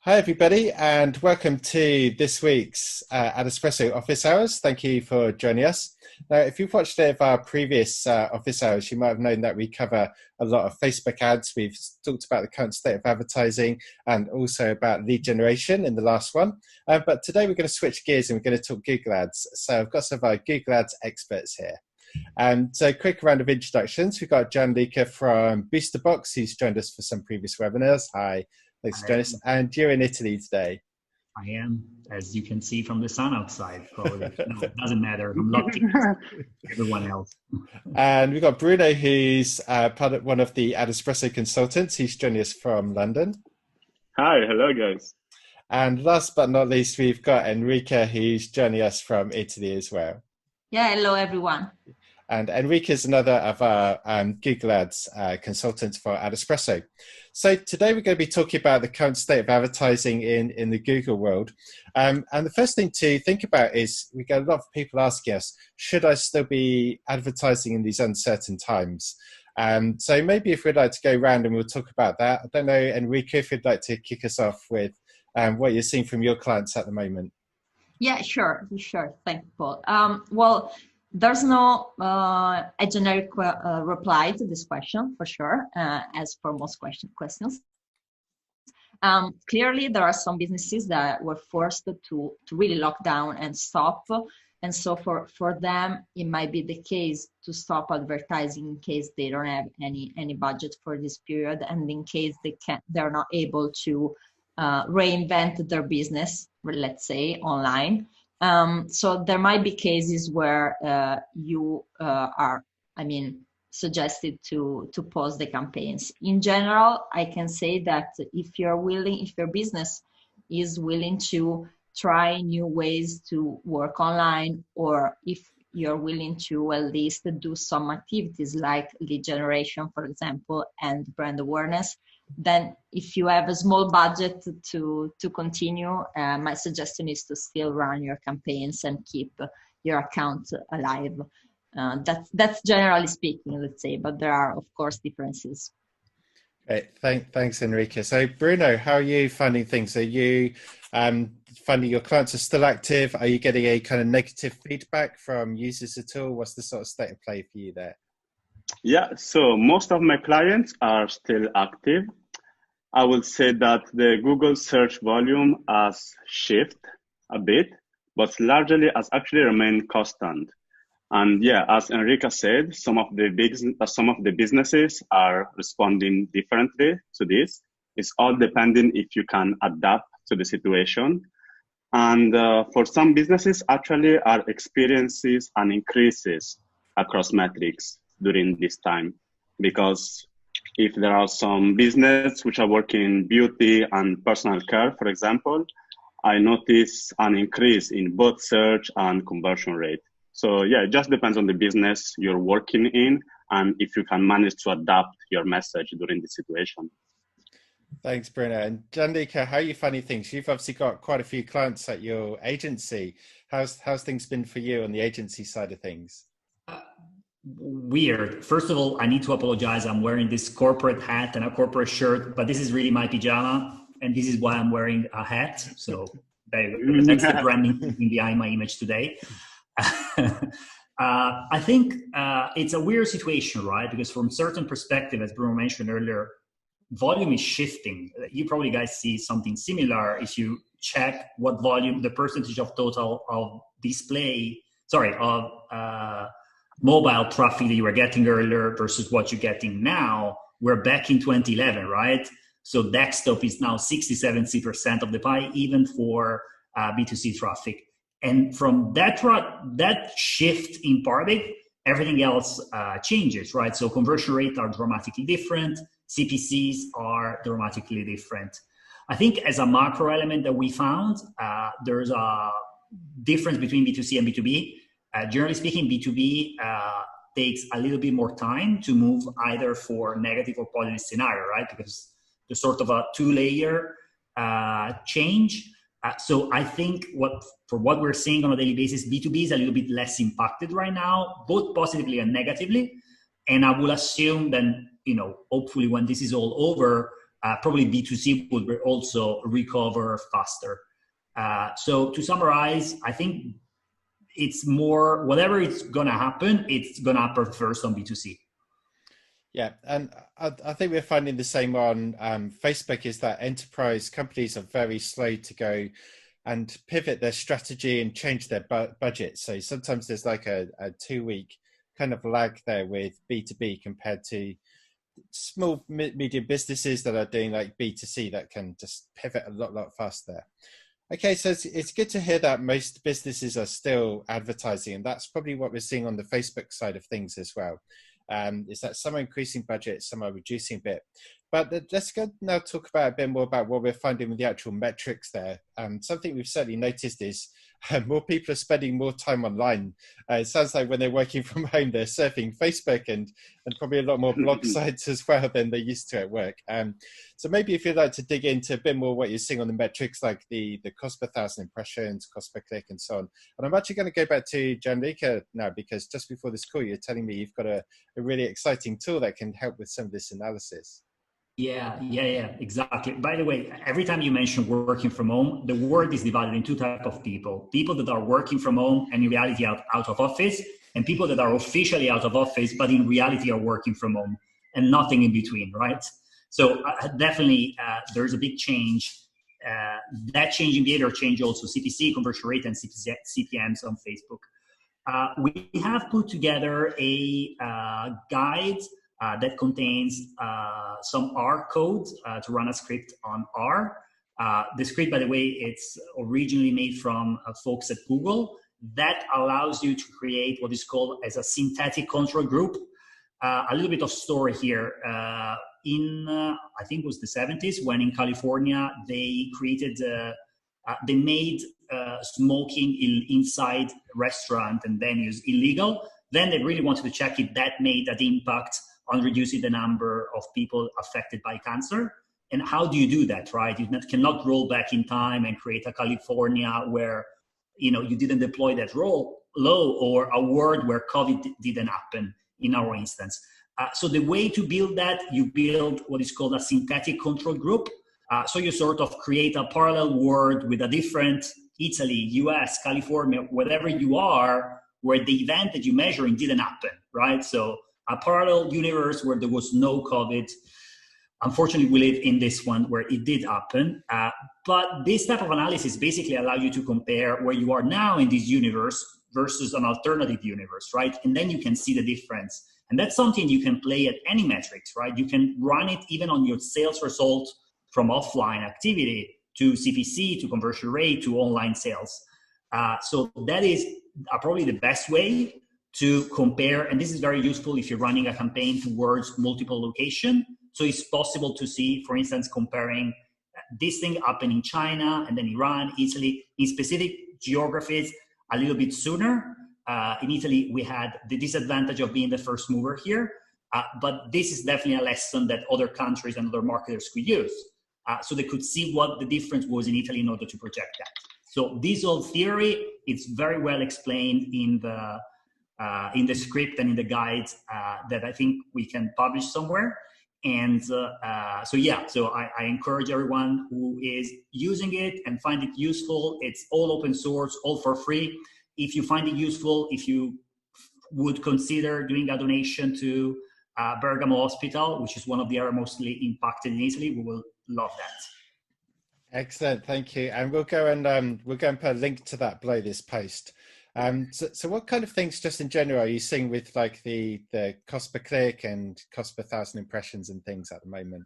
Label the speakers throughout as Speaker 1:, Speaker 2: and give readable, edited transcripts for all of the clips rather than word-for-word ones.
Speaker 1: Hi, everybody, and welcome to this week's AdEspresso Office Hours. Thank you for joining us. Now, if you've watched any of our previous Office Hours, you might have known that we cover a lot of Facebook ads. We've talked about the current state of advertising and also about lead generation in the last one. But today we're going to switch gears and we're going to talk Google Ads. So I've got some of our Google Ads experts here. So quick round of introductions. We've got Gianluca from Boosterbox, who's joined us for some previous webinars. Hi. Thanks for joining us. And you're in Italy today.
Speaker 2: I am, as you can see from the sun outside, probably. No, it doesn't matter. I'm not everyone else.
Speaker 1: And we've got Bruno, who's one of the AdEspresso consultants. He's joining us from London.
Speaker 3: Hi, hello guys.
Speaker 1: And last but not least, we've got Enrica, who's joining us from Italy as well.
Speaker 4: Yeah, hello everyone.
Speaker 1: And Enrica is another of our Google Ads consultants for AdEspresso. So today we're going to be talking about the current state of advertising in the Google world. And the first thing to think about is we get a lot of people asking us, should I still be advertising in these uncertain times? So maybe if we'd like to go around and we'll talk about that. I don't know, Enrica, if you'd like to kick us off with what you're seeing from your clients at the moment.
Speaker 4: Yeah, sure. Thank you, Paul. Well, there's no a generic reply to this question for sure, as for most questions. Clearly, there are some businesses that were forced to really lock down and stop. And so for them, it might be the case to stop advertising in case they don't have any budget for this period, and in case they're not able to reinvent their business, let's say, online. So there might be cases where you are, suggested to pause the campaigns. In general, I can say that if your business is willing to try new ways to work online, or if you're willing to at least do some activities like lead generation, for example, and brand awareness, then if you have a small budget to continue, my suggestion is to still run your campaigns and keep your account alive. That's generally speaking, let's say, but there are, of course, differences.
Speaker 1: Great. Thanks, Enrica. So, Bruno, how are you finding things? Are you finding your clients are still active? Are you getting a kind of negative feedback from users at all? What's the sort of state of play for you there?
Speaker 3: Yeah, so most of my clients are still active. I would say that the Google search volume has shifted a bit, but largely has actually remained constant. And yeah, as Enrica said, some of the businesses are responding differently to this. It's all depending if you can adapt to the situation. And for some businesses, actually are experiences and increases across metrics during this time, because if there are some business which are working in beauty and personal care, for example, I notice an increase in both search and conversion rate. So yeah, it just depends on the business you're working in and if you can manage to adapt your message during the situation.
Speaker 1: Thanks, Bruno. And Gianluca, how are you finding things? You've obviously got quite a few clients at your agency. How's things been for you on the agency side of things?
Speaker 2: Weird. First of all, I need to apologize. I'm wearing this corporate hat and a corporate shirt, but this is really my pajama, and this is why I'm wearing a hat. So that's the branding behind my image today. I think it's a weird situation, right? Because from certain perspective, as Bruno mentioned earlier, volume is shifting. You probably guys see something similar if you check what volume, the percentage of total of mobile traffic that you were getting earlier versus what you're getting now. We're back in 2011, right? So desktop is now 60-70% of the pie, even for B2C traffic. And from that shift in part, everything else changes, right? So conversion rates are dramatically different. CPCs are dramatically different. I think as a macro element that we found, there's a difference between B2C and B2B. Generally speaking, B2B takes a little bit more time to move either for negative or positive scenario, right? Because there's sort of a two-layer change. So I think for what we're seeing on a daily basis, B2B is a little bit less impacted right now, both positively and negatively. And I will assume then, hopefully when this is all over, probably B2C would also recover faster. So to summarize, I think it's more, whatever it's going to happen, it's going to happen first on B2C.
Speaker 1: Yeah, and I think we're finding the same on Facebook, is that enterprise companies are very slow to go and pivot their strategy and change their budget. So sometimes there's like a 2-week kind of lag there with B2B compared to small medium businesses that are doing like B2C that can just pivot a lot faster. Okay, so it's good to hear that most businesses are still advertising, and that's probably what we're seeing on the Facebook side of things as well. Is that some are increasing budget, some are reducing a bit. But let's go now talk about a bit more about what we're finding with the actual metrics there. Something we've certainly noticed is more people are spending more time online. It sounds like when they're working from home, they're surfing Facebook and probably a lot more blog sites as well than they used to at work. So maybe if you'd like to dig into a bit more what you're seeing on the metrics, like the cost per 1,000 impressions, cost per click, and so on. And I'm actually going to go back to Gianluca now, because just before this call, you're telling me you've got a really exciting tool that can help with some of this analysis.
Speaker 2: Yeah, exactly. By the way, every time you mention working from home, the world is divided in two types of people. People that are working from home and in reality out of office, and people that are officially out of office, but in reality are working from home, and nothing in between, right? So definitely there's a big change. That change in behavior change also CPC, conversion rate, and CPMs on Facebook. We have put together a guide that contains some R code to run a script on R. The script, by the way, it's originally made from folks at Google. That allows you to create what is called as a synthetic control group. A little bit of story here. I think it was the 70s, when in California, they created, they made smoking inside restaurant and venues illegal. Then they really wanted to check if that made an impact on reducing the number of people affected by cancer. And how do you do that, right? You cannot roll back in time and create a California where, you didn't deploy that law, or a world where COVID didn't happen in our instance. So the way to build that, you build what is called a synthetic control group. So you sort of create a parallel world with a different Italy, US, California, whatever you are, where the event that you're measuring didn't happen, right? So a parallel universe where there was no COVID. Unfortunately, we live in this one where it did happen. But this type of analysis basically allows you to compare where you are now in this universe versus an alternative universe, right? And then you can see the difference. And that's something you can play at any metrics, right? You can run it even on your sales result from offline activity to CPC, to conversion rate, to online sales. So that is probably the best way to compare. And this is very useful if you're running a campaign towards multiple locations. So it's possible to see, for instance, comparing this thing happened in China and then Iran, Italy, in specific geographies a little bit sooner. In Italy, we had the disadvantage of being the first mover here. But this is definitely a lesson that other countries and other marketers could use. So they could see what the difference was in Italy in order to project that. So this whole theory, it's very well explained in the script and in the guides that I think we can publish somewhere. And so I encourage everyone who is using it and find it useful. It's all open source, all for free. If you find it useful, if you would consider doing a donation to Bergamo Hospital, which is one of the areas mostly impacted in Italy, we will love that.
Speaker 1: Excellent, thank you. And we'll go and put a link to that below this post. So what kind of things, just in general, are you seeing with like the cost per click and cost per 1,000 impressions and things at the moment?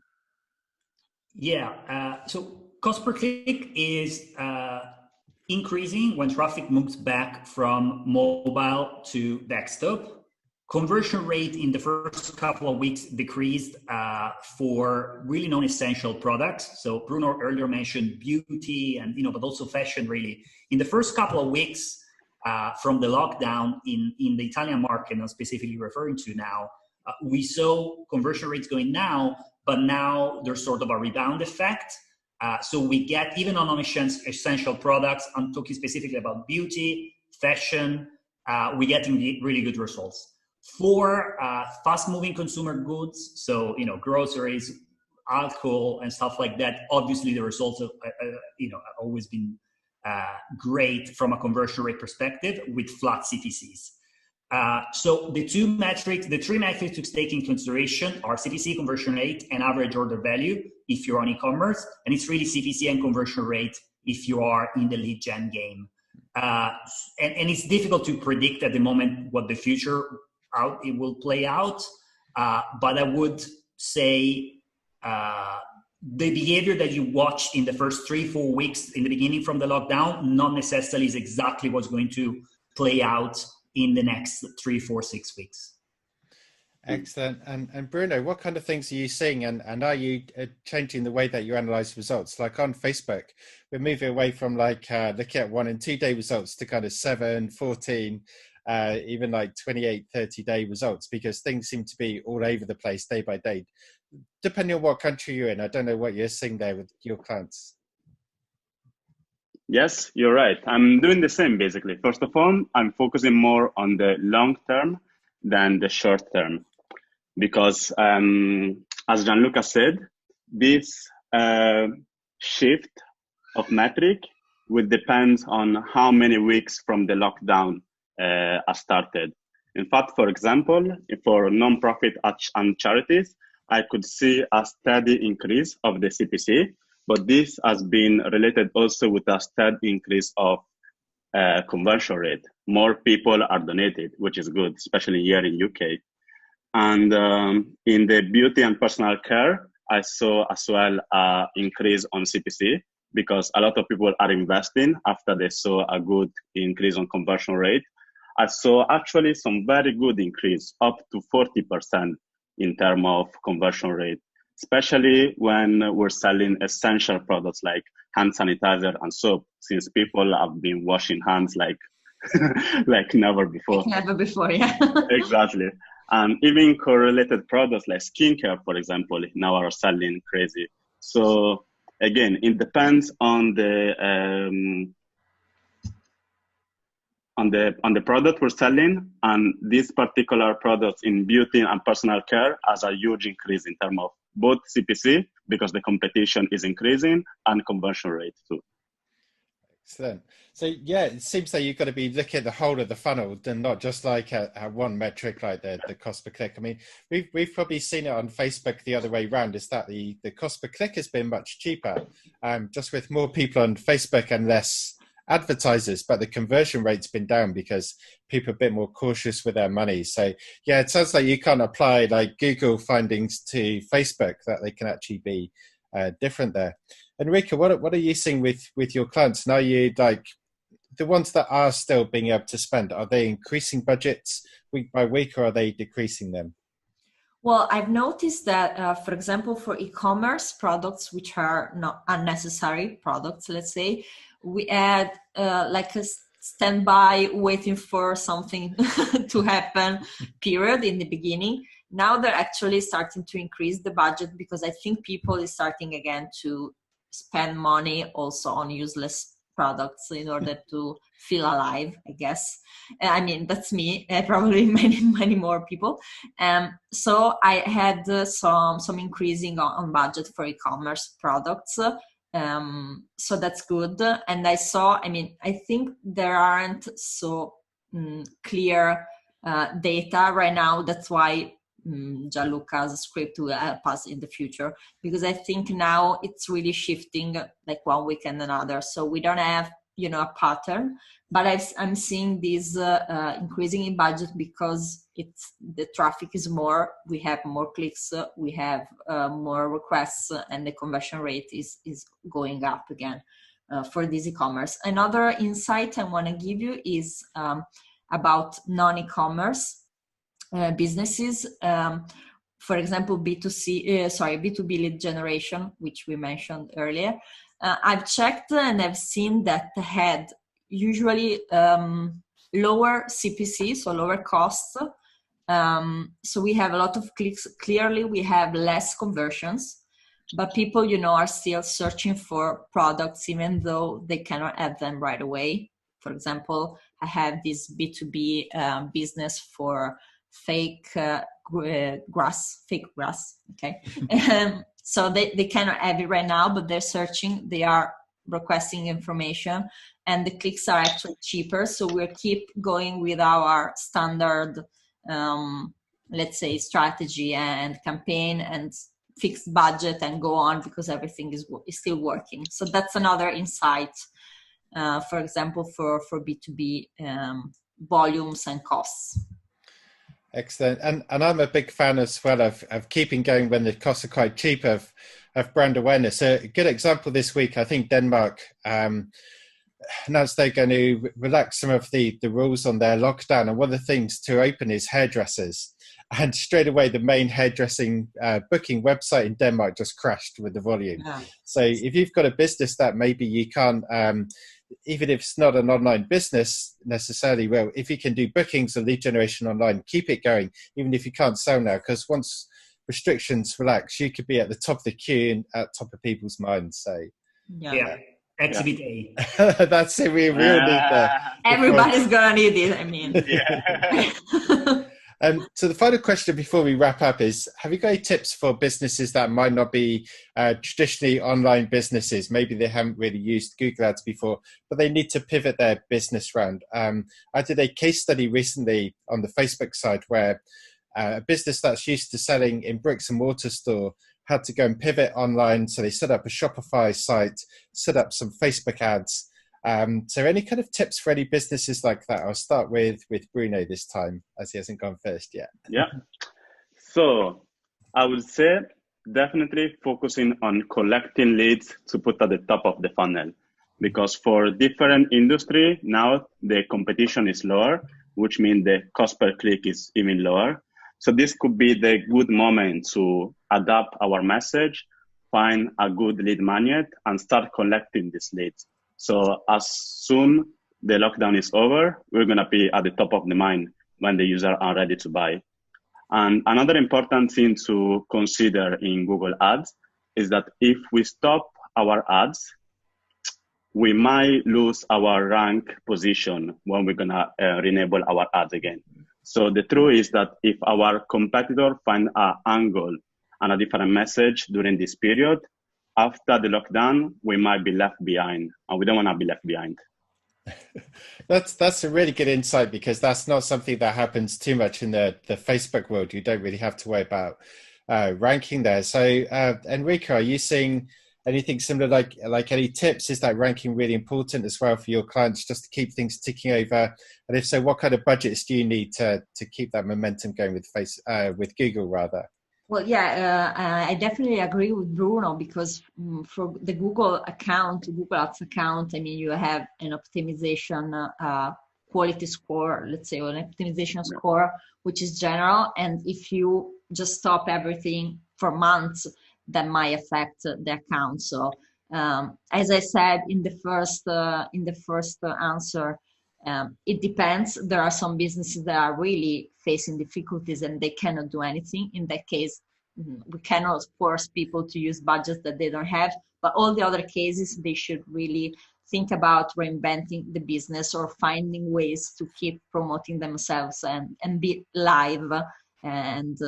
Speaker 2: Yeah, so cost per click is increasing when traffic moves back from mobile to desktop. Conversion rate in the first couple of weeks decreased for really non-essential products. So Bruno earlier mentioned beauty and but also fashion. Really, in the first couple of weeks from the lockdown in the Italian market, I'm specifically referring to now, we saw conversion rates going down, but now there's sort of a rebound effect. So we get, even on non-essential products, I'm talking specifically about beauty, fashion, we're getting really good results. For fast-moving consumer goods, so groceries, alcohol and stuff like that, obviously the results have always been great from a conversion rate perspective with flat CPCs. So the three metrics to take into consideration are CPC, conversion rate, and average order value if you're on e-commerce, and it's really CPC and conversion rate if you are in the lead gen game. And it's difficult to predict at the moment what the future it will play out, but I would say the behavior that you watch in the first 3-4 weeks in the beginning from the lockdown not necessarily is exactly what's going to play out in the next 3, 4, 6 weeks.
Speaker 1: Excellent. And Bruno, what kind of things are you seeing, and are you changing the way that you analyze results? Like on Facebook, we're moving away from looking at 1 and 2 day results to kind of 7, 14, even like 28, 30 day results, because things seem to be all over the place day by day, depending on what country you're in. I don't know what you're seeing there with your clients.
Speaker 3: Yes, you're right. I'm doing the same, basically. First of all, I'm focusing more on the long term than the short term, because as Gianluca said, this shift of metric will depend on how many weeks from the lockdown are started. In fact, for example, for non-profit and charities, I could see a steady increase of the CPC, but this has been related also with a steady increase of conversion rate. More people are donated, which is good, especially here in UK. And in the beauty and personal care, I saw as well an increase on CPC, because a lot of people are investing after they saw a good increase on conversion rate. I saw actually some very good increase, up to 40% in terms of conversion rate, especially when we're selling essential products like hand sanitizer and soap, since people have been washing hands like never before.
Speaker 4: Never before, yeah.
Speaker 3: Exactly. And even correlated products like skincare, for example, now are selling crazy. So again, it depends on the product we're selling, and these particular products in beauty and personal care has a huge increase in terms of both CPC, because the competition is increasing, and conversion rate too.
Speaker 1: Excellent. So yeah, it seems that you've got to be looking at the whole of the funnel and not just like a one metric like the cost per click. I mean, we've probably seen it on Facebook the other way around, is that the cost per click has been much cheaper, just with more people on Facebook and less advertisers, but the conversion rate's been down because people are a bit more cautious with their money. So yeah, it sounds like you can't apply like Google findings to Facebook, that they can actually be different there. Enrico, what are you seeing with your clients? Now, you like the ones that are still being able to spend, are they increasing budgets week by week, or are they decreasing them?
Speaker 4: Well, I've noticed that, for example, for e-commerce products, which are not unnecessary products, let's say, we had like a standby waiting for something to happen period in the beginning. Now they're actually starting to increase the budget, because I think people is starting again to spend money also on useless products in order to feel alive, I guess. I mean, that's me, probably many more people. So I had some increasing on budget for e-commerce products. So that's good. And I saw, I think there aren't so clear data right now. That's why Gianluca's script will help us in the future, because I think now it's really shifting like 1 week and another. So we don't have, a pattern, but I'm seeing this increasing in budget because the traffic is more, we have more clicks, we have more requests, and the conversion rate is going up again for this e-commerce. Another insight I want to give you is about non-e-commerce businesses. For example, B2B lead generation, which we mentioned earlier. I've checked and I've seen that had usually lower CPC, so lower costs. So we have a lot of clicks. Clearly, we have less conversions, but people, are still searching for products, even though they cannot have them right away. For example, I have this B2B business for fake grass, okay? So they cannot have it right now, but they're searching, they are requesting information, and the clicks are actually cheaper. So we'll keep going with our standard, let's say, strategy and campaign and fixed budget and go on, because everything is still working. So that's another insight, for example, for B2B volumes and costs.
Speaker 1: Excellent. And I'm a big fan as well of keeping going when the costs are quite cheap of brand awareness. A good example this week, I think Denmark announced they're going to relax some of the rules on their lockdown. And one of the things to open is hairdressers. And straight away, the main hairdressing booking website in Denmark just crashed with the volume. Yeah. So if you've got a business that maybe you can't, even if it's not an online business necessarily, well, if you can do bookings or lead generation online, keep it going, even if you can't sell now, because once restrictions relax, you could be at the top of the queue and at top of people's minds. So
Speaker 2: yeah. Exhibit A.
Speaker 1: That's it. We really need that.
Speaker 4: Everybody's gonna need it. I mean,
Speaker 1: yeah. So the final question before we wrap up is, have you got any tips for businesses that might not be traditionally online businesses? Maybe they haven't really used Google Ads before, but they need to pivot their business around. I did a case study recently on the Facebook side where a business that's used to selling in bricks and mortar store had to go and pivot online. So they set up a Shopify site, set up some Facebook ads. So any kind of tips for any businesses like that? I'll start with Bruno this time, as he hasn't gone first yet.
Speaker 3: Yeah. So I would say definitely focusing on collecting leads to put at the top of the funnel, because for different industry now the competition is lower, which means the cost per click is even lower. So this could be the good moment to adapt our message, find a good lead magnet, and start collecting these leads. So as soon the lockdown is over, we're going to be at the top of the mind when the users are ready to buy. And another important thing to consider in Google Ads is that if we stop our ads, we might lose our rank position when we're going to enable our ads again. So the truth is that if our competitor find an angle and a different message during this period, after the lockdown, we might be left behind, and we don't want to be left behind.
Speaker 1: That's a really good insight, because that's not something that happens too much in the Facebook world. You don't really have to worry about ranking there. So Enrico, are you seeing anything similar, like any tips? Is that ranking really important as well for your clients, just to keep things ticking over? And if so, what kind of budgets do you need to keep that momentum going with Google rather?
Speaker 4: Well, yeah, I definitely agree with Bruno, because for the Google Ads account, I mean, you have an optimization quality score, let's say, or an optimization score, which is general. And if you just stop everything for months, that might affect the account. So, as I said in the first answer, it depends. There are some businesses that are really facing difficulties and they cannot do anything. In that case, we cannot force people to use budgets that they don't have. But all the other cases, they should really think about reinventing the business or finding ways to keep promoting themselves and be live and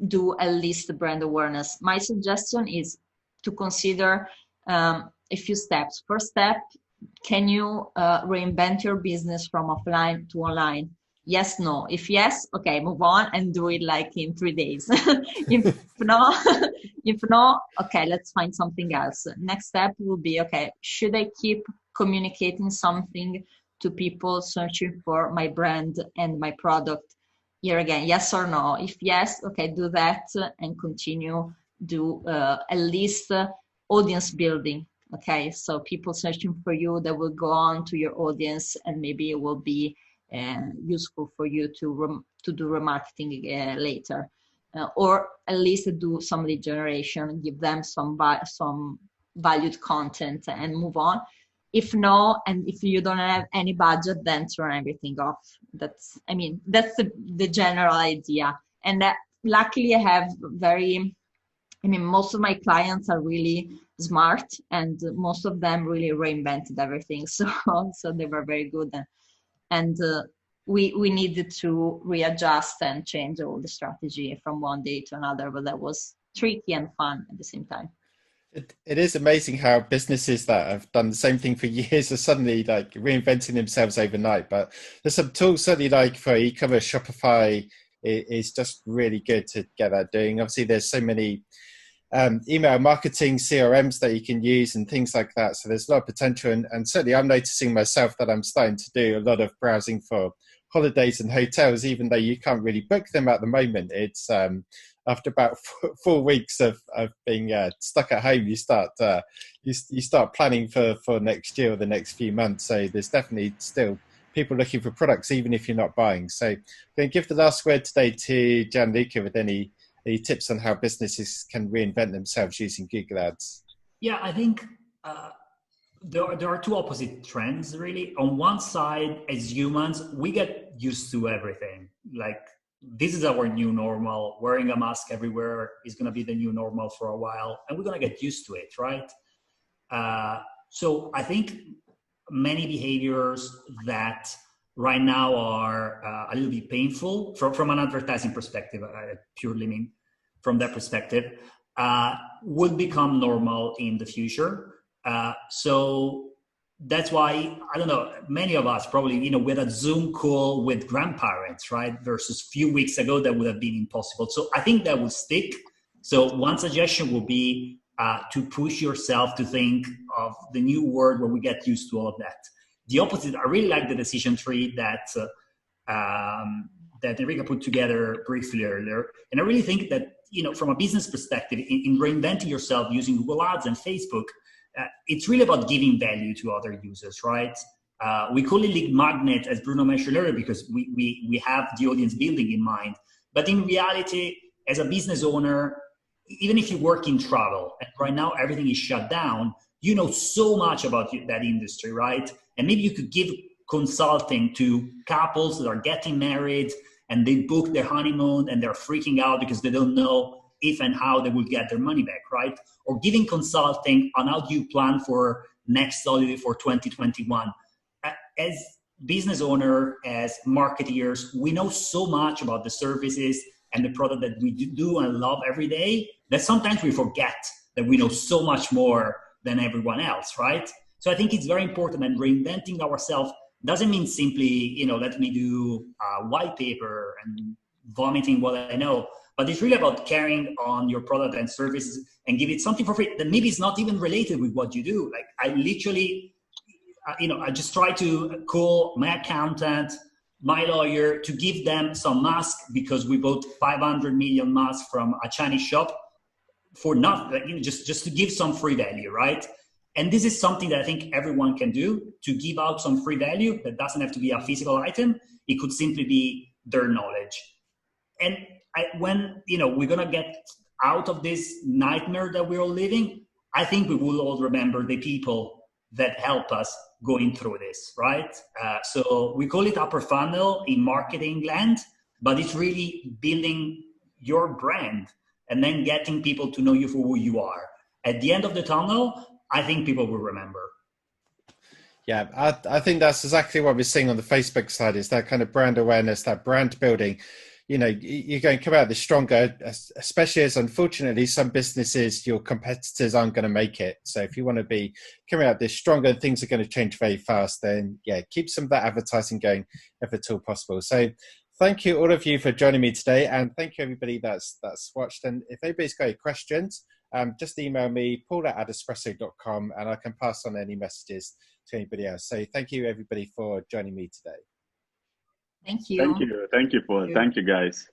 Speaker 4: do at least the brand awareness. My suggestion is to consider a few steps. First step, can you reinvent your business from offline to online? Yes, no. If yes, okay, move on and do it like in 3 days. If no, okay, let's find something else. Next step will be, okay, should I keep communicating something to people searching for my brand and my product? Here again, yes or no. If yes, okay, do that and continue, do at least audience building. Okay, so people searching for you, that will go on to your audience, and maybe it will be useful for you to do remarketing later, or at least do some lead generation, give them some valued content and move on. If no, and if you don't have any budget, then turn everything off. That's the general idea. And luckily I have most of my clients are really smart, and most of them really reinvented everything. So they were very good. And we needed to readjust and change all the strategy from one day to another, but that was tricky and fun at the same time.
Speaker 1: It is amazing how businesses that have done the same thing for years are suddenly like reinventing themselves overnight. But there's some tools certainly like for e-commerce. Shopify is just really good to get that doing. Obviously, there's so many email marketing CRMs that you can use and things like that. So there's a lot of potential. And certainly I'm noticing myself that I'm starting to do a lot of browsing for holidays and hotels, even though you can't really book them at the moment. It's after about 4 weeks of being stuck at home, you start planning for next year or the next few months. So there's definitely still people looking for products, even if you're not buying. So I'm going to give the last word today to Gianluca with any tips on how businesses can reinvent themselves using Google Ads.
Speaker 2: Yeah, I think there are two opposite trends, really. On one side, as humans, we get used to everything. Like, this is our new normal. Wearing a mask everywhere is going to be the new normal for a while, and we're going to get used to it, right? So I think many behaviors that right now are a little bit painful from an advertising perspective, I purely mean from that perspective, would become normal in the future. So that's why, I don't know, many of us probably, we had a Zoom call with grandparents, right? Versus a few weeks ago, that would have been impossible. So I think that will stick. So one suggestion would be to push yourself to think of the new world where we get used to all of that. The opposite, I really like the decision tree that Enrica put together briefly earlier. And I really think that, from a business perspective, in reinventing yourself using Google Ads and Facebook, it's really about giving value to other users, right? We call it lead magnet, as Bruno mentioned earlier, because we have the audience building in mind. But in reality, as a business owner, even if you work in travel, and right now everything is shut down, you know so much about that industry, right? And maybe you could give consulting to couples that are getting married and they book their honeymoon and they're freaking out because they don't know if and how they will get their money back, right? Or giving consulting on how do you plan for next holiday for 2021. As business owner, as marketeers, we know so much about the services and the product that we do and love every day that sometimes we forget that we know so much more than everyone else, right? So I think it's very important, and reinventing ourselves doesn't mean simply, let me do a white paper and vomiting what I know, but it's really about caring on your product and services and give it something for free that maybe is not even related with what you do. Like, I literally, I just try to call my accountant, my lawyer, to give them some masks because we bought 500 million masks from a Chinese shop for nothing, just to give some free value, right? And this is something that I think everyone can do, to give out some free value. That doesn't have to be a physical item. It could simply be their knowledge. And when we're going to get out of this nightmare that we're all living, I think we will all remember the people that help us going through this, right? So we call it upper funnel in marketing land, but it's really building your brand and then getting people to know you for who you are. At the end of the tunnel, I think people will remember.
Speaker 1: Yeah, I think that's exactly what we're seeing on the Facebook side, is that kind of brand awareness, that brand building. You're going to come out this stronger, especially as, unfortunately, some businesses, your competitors aren't going to make it. So if you want to be coming out this stronger, things are going to change very fast, then keep some of that advertising going if at all possible. So thank you all of you for joining me today, and thank you everybody that's watched. And if anybody's got any questions, just email me, paul@adespresso.com, and I can pass on any messages to anybody else. So thank you everybody for joining me today.
Speaker 4: Thank you.
Speaker 3: Thank you, Paul. Thank you, guys.